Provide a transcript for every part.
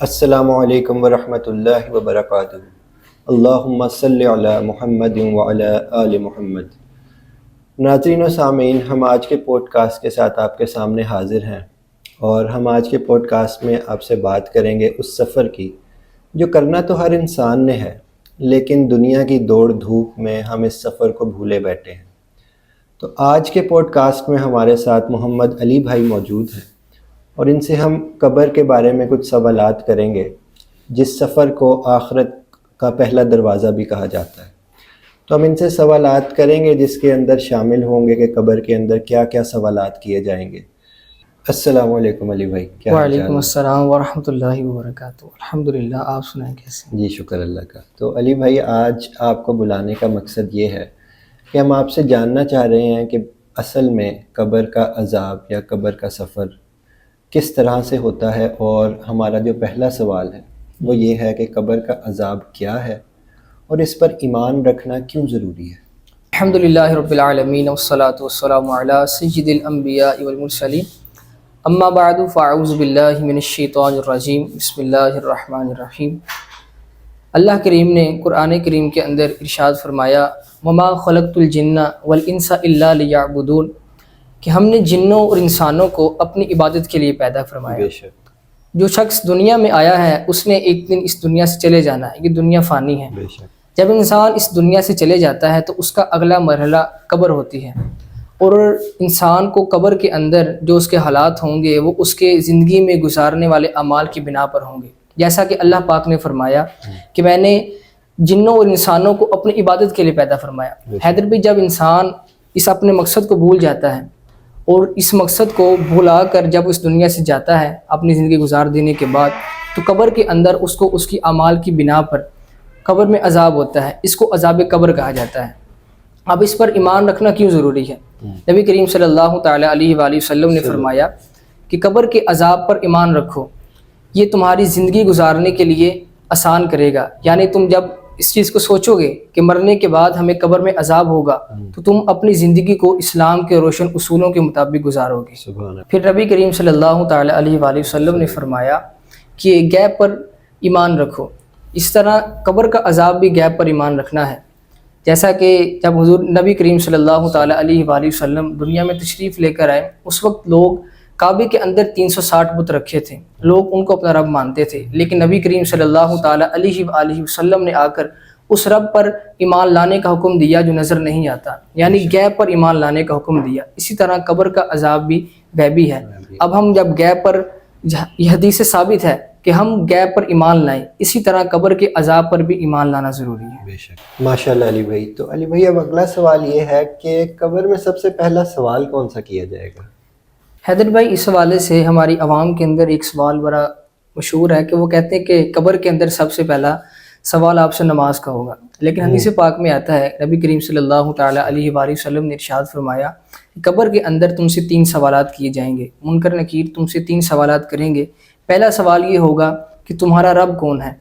السلام علیکم ورحمۃ اللہ وبرکاتہ۔ اللہم صلی علی محمد وعلی آل محمد۔ ناظرین و سامعین، ہم آج کے پوڈ کاسٹ کے ساتھ آپ کے سامنے حاضر ہیں، اور ہم آج کے پوڈ کاسٹ میں آپ سے بات کریں گے اس سفر کی جو کرنا تو ہر انسان نے ہے، لیکن دنیا کی دوڑ دھوپ میں ہم اس سفر کو بھولے بیٹھے ہیں۔ تو آج کے پوڈ کاسٹ میں ہمارے ساتھ محمد علی بھائی موجود ہیں، اور ان سے ہم قبر کے بارے میں کچھ سوالات کریں گے، جس سفر کو آخرت کا پہلا دروازہ بھی کہا جاتا ہے۔ تو ہم ان سے سوالات کریں گے جس کے اندر شامل ہوں گے کہ قبر کے اندر کیا کیا سوالات کیے جائیں گے۔ السلام علیکم علی بھائی، کیا حال چال ہے؟ وعلیکم السلام ورحمۃ اللہ وبرکاتہ۔ الحمدللہ، آپ سنائیں کیسے؟ جی شکر اللہ کا۔ تو علی بھائی، آج آپ کو بلانے کا مقصد یہ ہے کہ ہم آپ سے جاننا چاہ رہے ہیں کہ اصل میں قبر کا عذاب یا قبر کا سفر کس طرح سے ہوتا ہے، اور ہمارا جو پہلا سوال ہے وہ یہ ہے کہ قبر کا عذاب کیا ہے اور اس پر ایمان رکھنا کیوں ضروری ہے؟ الحمدللہ رب العالمین والصلاة والسلام علی سید الانبیاء والمرسلین، اما بعد فاعوذ باللہ من الشیطان الرجیم، بسم اللہ الرحمن الرحیم۔ اللہ کریم نے قرآن کریم کے اندر ارشاد فرمایا، وما خلقت الجن والانس الا لیعبدون، کہ ہم نے جنوں اور انسانوں کو اپنی عبادت کے لیے پیدا فرمایا۔ بے شک، جو شخص دنیا میں آیا ہے اس نے ایک دن اس دنیا سے چلے جانا ہے، یہ دنیا فانی ہے۔ بے شک، جب انسان اس دنیا سے چلے جاتا ہے تو اس کا اگلا مرحلہ قبر ہوتی ہے، اور انسان کو قبر کے اندر جو اس کے حالات ہوں گے وہ اس کے زندگی میں گزارنے والے اعمال کی بنا پر ہوں گے، جیسا کہ اللہ پاک نے فرمایا کہ میں نے جنوں اور انسانوں کو اپنی عبادت کے لیے پیدا فرمایا۔ حیدر بھی جب انسان اس اپنے مقصد کو بھول جاتا ہے اور اس مقصد کو بھلا کر جب اس دنیا سے جاتا ہے اپنی زندگی گزار دینے کے بعد، تو قبر کے اندر اس کو اس کی اعمال کی بنا پر قبر میں عذاب ہوتا ہے۔ اس کو عذاب قبر کہا جاتا ہے۔ اب اس پر ایمان رکھنا کیوں ضروری ہے؟ نبی کریم صلی اللہ تعالیٰ علیہ وآلہ وسلم نے فرمایا کہ قبر کے عذاب پر ایمان رکھو، یہ تمہاری زندگی گزارنے کے لیے آسان کرے گا۔ یعنی تم جب اس چیز کو سوچو گے کہ مرنے کے بعد ہمیں قبر میں عذاب ہوگا، تو تم اپنی زندگی کو اسلام کے روشن اصولوں کے مطابق گزارو گے۔ سبحان اللہ۔ پھر نبی کریم صلی اللہ تعالیٰ علیہ وآلہ وسلم نے فرمایا کہ غیب پر ایمان رکھو۔ اس طرح قبر کا عذاب بھی غیب پر ایمان رکھنا ہے، جیسا کہ جب حضور نبی کریم صلی اللہ تعالیٰ علیہ وآلہ وسلم دنیا میں تشریف لے کر آئے، اس وقت لوگ کعبے کے اندر 360 بت رکھے تھے، لوگ ان کو اپنا رب مانتے تھے، لیکن نبی کریم صلی اللہ تعالیٰ علیہ وآلہ وسلم نے آ کر اس رب پر ایمان لانے کا حکم دیا جو نظر نہیں آتا، یعنی غیب پر ایمان لانے کا حکم دیا۔ اسی طرح قبر کا عذاب بھی غیبی ہے۔ اب ہم جب غیب پر، یہ حدیث سے ثابت ہے کہ ہم غیب پر ایمان لائیں، اسی طرح قبر کے عذاب پر بھی ایمان لانا ضروری ہے۔ بے شک، ماشاء اللہ علی بھائی۔ تو علی بھائی، اب اگلا سوال یہ ہے کہ قبر میں سب سے پہلا سوال کون سا کیا جائے گا؟ حیدر بھائی، اس حوالے سے ہماری عوام کے اندر ایک سوال بڑا مشہور ہے کہ وہ کہتے ہیں کہ قبر کے اندر سب سے پہلا سوال آپ سے نماز کا ہوگا، لیکن حدیث پاک میں آتا ہے، نبی کریم صلی اللہ تعالیٰ علیہ وآلہ وسلم نے ارشاد فرمایا کہ قبر کے اندر تم سے 3 سوالات کیے جائیں گے، منکر نکیر تم سے 3 سوالات کریں گے۔ پہلا سوال یہ ہوگا کہ تمہارا رب کون ہے؟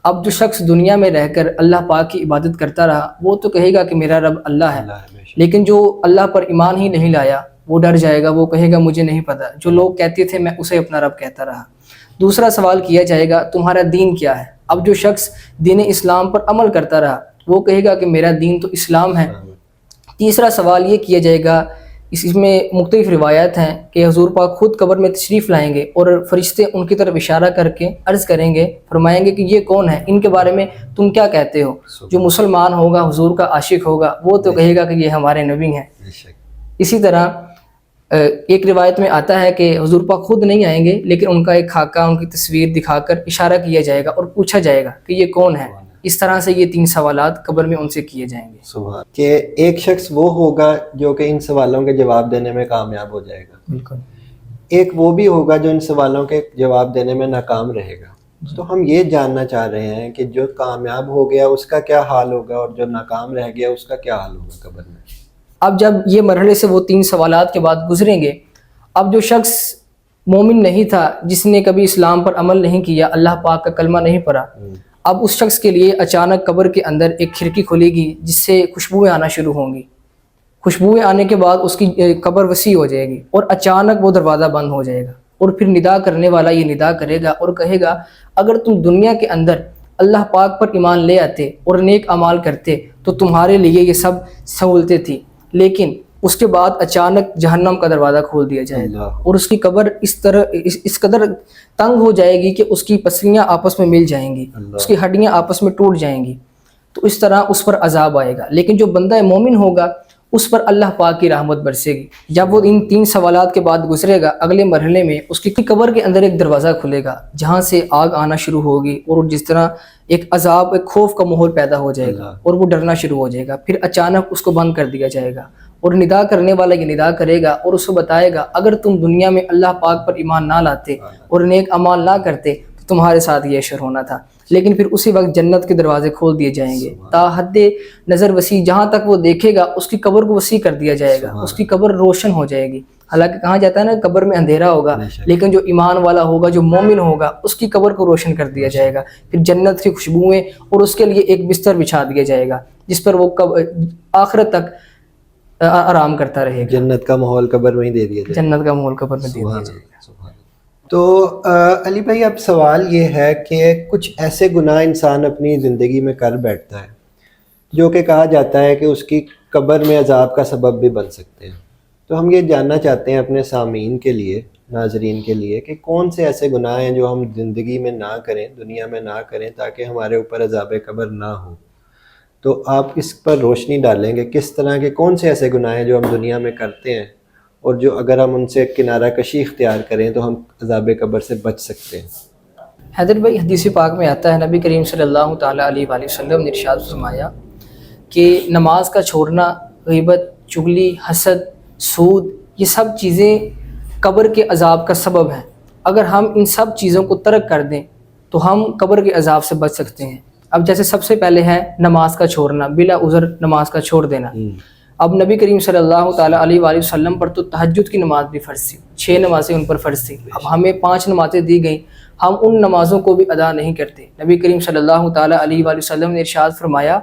اب جو شخص دنیا میں رہ کر اللہ پاک کی عبادت کرتا رہا وہ تو کہے گا کہ میرا رب اللہ ہے، لیکن جو اللہ پر ایمان ہی نہیں لایا وہ ڈر جائے گا، وہ کہے گا مجھے نہیں پتا، جو لوگ کہتے تھے میں اسے اپنا رب کہتا رہا۔ دوسرا سوال کیا جائے گا تمہارا دین کیا ہے؟ اب جو شخص دین اسلام پر عمل کرتا رہا وہ کہے گا کہ میرا دین تو اسلام ہے۔ تیسرا سوال یہ کیا جائے گا، اس میں مختلف روایات ہیں کہ حضور پاک خود قبر میں تشریف لائیں گے اور فرشتے ان کی طرف اشارہ کر کے عرض کریں گے، فرمائیں گے کہ یہ کون ہے، ان کے بارے میں تم کیا کہتے ہو؟ جو مسلمان ہوگا، حضور کا عاشق ہوگا، وہ تو کہے گا کہ یہ ہمارے نبی ہیں۔ اسی طرح ایک روایت میں آتا ہے کہ حضور پاک خود نہیں آئیں گے، لیکن ان کا ایک خاکہ، ان کی تصویر دکھا کر اشارہ کیا جائے گا اور پوچھا جائے گا کہ یہ کون ہے۔ اس طرح سے یہ 3 سوالات قبر میں ان سے کیے جائیں گے۔ سبحان، کہ ایک شخص وہ ہوگا جو کہ ان سوالوں کے جواب دینے میں کامیاب ہو جائے گا، بالکل۔ ایک وہ بھی ہوگا جو ان سوالوں کے جواب دینے میں ناکام رہے گا۔ تو ہم یہ جاننا چاہ رہے ہیں کہ جو کامیاب ہو گیا اس کا کیا حال ہوگا، اور جو ناکام رہ گیا اس کا کیا حال ہوگا قبر میں؟ اب جب یہ مرحلے سے وہ 3 سوالات کے بعد گزریں گے، اب جو شخص مومن نہیں تھا، جس نے کبھی اسلام پر عمل نہیں کیا، اللہ پاک کا کلمہ نہیں پڑھا، اب اس شخص کے لیے اچانک قبر کے اندر ایک کھڑکی کھلے گی جس سے خوشبوئیں آنا شروع ہوں گی۔ خوشبوئیں آنے کے بعد اس کی قبر وسیع ہو جائے گی اور اچانک وہ دروازہ بند ہو جائے گا۔ اور پھر ندا کرنے والا یہ ندا کرے گا اور کہے گا اگر تم دنیا کے اندر اللہ پاک پر ایمان لے آتے اور نیک اعمال کرتے تو تمہارے لیے یہ سب سہولتیں تھیں، لیکن اس کے بعد اچانک جہنم کا دروازہ کھول دیا جائے گا اور اس کی قبر اس قدر تنگ ہو جائے گی کہ اس کی پسلیاں آپس میں مل جائیں گی، اس کی ہڈیاں آپس میں ٹوٹ جائیں گی، تو اس طرح اس پر عذاب آئے گا۔ لیکن جو بندہ مومن ہوگا اس پر اللہ پاک کی رحمت برسے گی۔ جب وہ ان 3 سوالات کے بعد گزرے گا، اگلے مرحلے میں اس کی قبر کے اندر ایک دروازہ کھلے گا جہاں سے آگ آنا شروع ہوگی، اور جس طرح ایک عذاب، ایک خوف کا ماحول پیدا ہو جائے گا اور وہ ڈرنا شروع ہو جائے گا، پھر اچانک اس کو بند کر دیا جائے گا اور ندا کرنے والا یہ ندا کرے گا اور اس کو بتائے گا اگر تم دنیا میں اللہ پاک پر ایمان نہ لاتے اور نیک اعمال نہ کرتے تو تمہارے ساتھ یہ حشر ہونا تھا۔ لیکن پھر اسی وقت جنت کے دروازے کھول دیے جائیں گے، تا حد نظر وسیع، جہاں تک وہ دیکھے گا اس کی قبر کو وسیع کر دیا جائے گا، اس کی قبر روشن ہو جائے گی۔ حالانکہ کہا جاتا ہے نا قبر میں اندھیرا ہوگا، لیکن جو ایمان والا ہوگا، جو مومن ہوگا، اس کی قبر کو روشن کر دیا جائے گا، پھر جنت کی خوشبوئیں اور اس کے لیے ایک بستر بچھا دیا جائے گا جس پر وہ آخرت تک آرام کرتا رہے گا۔ جنت کا ماحول قبر میں ہی دے دیا جائے، جنت کا ماحول قبر میں دے دیا جائے گا۔ تو علی بھائی اب سوال یہ ہے کہ کچھ ایسے گناہ انسان اپنی زندگی میں کر بیٹھتا ہے جو کہ کہا جاتا ہے کہ اس کی قبر میں عذاب کا سبب بھی بن سکتے ہیں، تو ہم یہ جاننا چاہتے ہیں اپنے سامعین کے لیے، ناظرین کے لیے، کہ کون سے ایسے گناہ ہیں جو ہم زندگی میں نہ کریں، دنیا میں نہ کریں، تاکہ ہمارے اوپر عذاب قبر نہ ہو۔ تو آپ اس پر روشنی ڈالیں گے کس طرح کے کون سے ایسے گناہ ہیں جو ہم دنیا میں کرتے ہیں اور جو اگر ہم ان سے کنارہ کشی اختیار کریں تو ہم عذاب قبر سے بچ سکتے ہیں؟ حیدر بھائی حدیث پاک میں آتا ہے، نبی کریم صلی اللہ تعالیٰ علیہ وآلہ وسلم نے ارشاد فرمایا کہ نماز کا چھوڑنا، غیبت، چغلی، حسد، سود، یہ سب چیزیں قبر کے عذاب کا سبب ہیں۔ اگر ہم ان سب چیزوں کو ترک کر دیں تو ہم قبر کے عذاب سے بچ سکتے ہیں۔ اب جیسے سب سے پہلے ہے نماز کا چھوڑنا، بلا عذر نماز کا چھوڑ دینا۔ اب نبی کریم صلی اللہ تعالیٰ علیہ وآلہ وسلم پر تو تہجد کی نماز بھی فرض تھی، 6 نمازیں ان پر فرض تھیں، اب ہمیں 5 نمازیں دی گئیں، ہم ان نمازوں کو بھی ادا نہیں کرتے۔ نبی کریم صلی اللہ تعالیٰ علیہ وآلہ وسلم نے ارشاد فرمایا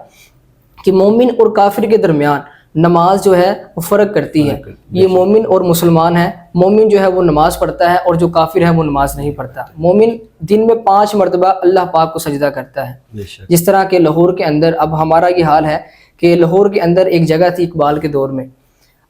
کہ مومن اور کافر کے درمیان نماز جو ہے وہ فرق کرتی ہے، یہ مومن اور مسلمان ہے، مومن جو ہے وہ نماز پڑھتا ہے اور جو کافر ہے وہ نماز نہیں پڑھتا۔ مومن دن میں 5 مرتبہ اللہ پاک کو سجدہ کرتا ہے، جس طرح کہ لاہور کے اندر اب ہمارا یہ حال ہے کہ لاہور کے اندر ایک جگہ تھی اقبال کے دور میں،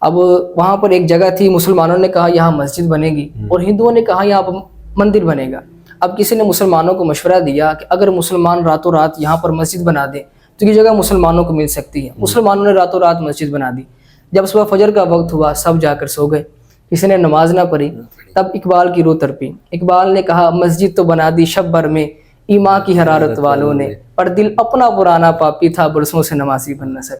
اب وہاں پر ایک جگہ تھی، مسلمانوں نے کہا یہاں مسجد بنے گی اور ہندوؤں نے کہا یہاں پر مندر بنے گا۔ اب کسی نے مسلمانوں کو مشورہ دیا کہ اگر مسلمان راتوں رات یہاں پر مسجد بنا دیں تو یہ جگہ مسلمانوں کو مل سکتی ہے۔ مسلمانوں نے راتوں رات مسجد بنا دی، جب صبح فجر کا وقت ہوا سب جا کر سو گئے، کسی نے نماز نہ پڑھی، تب اقبال کی روح تڑپی۔ اقبال نے کہا مسجد تو بنا دی شب بھر میں ایمان کی حرارت والوں نے، پر دل اپنا پرانا پاپی تھا برسوں سے نمازی بن نہ سکے۔